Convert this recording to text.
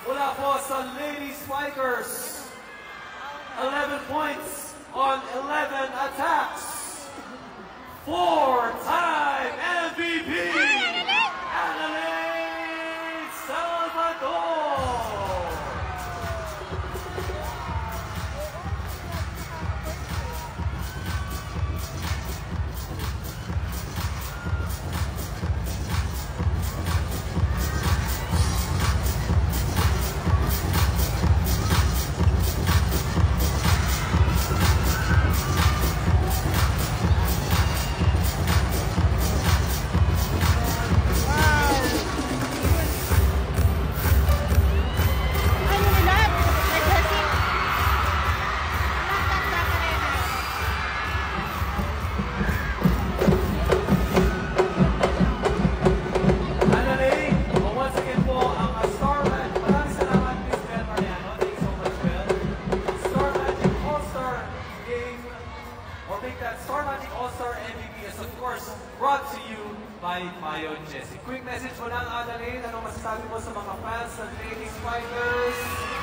Mula po sa Lady Spikers, 11 points on 11 attacks. 4-time MVP, Annalyn Salvador. Star Magic All-Star MVP is of course brought to you by Mayo Jesse. Quick message mo lang, Annalyn. Anong masasabi mo sa mga fans ng Lady Spikers?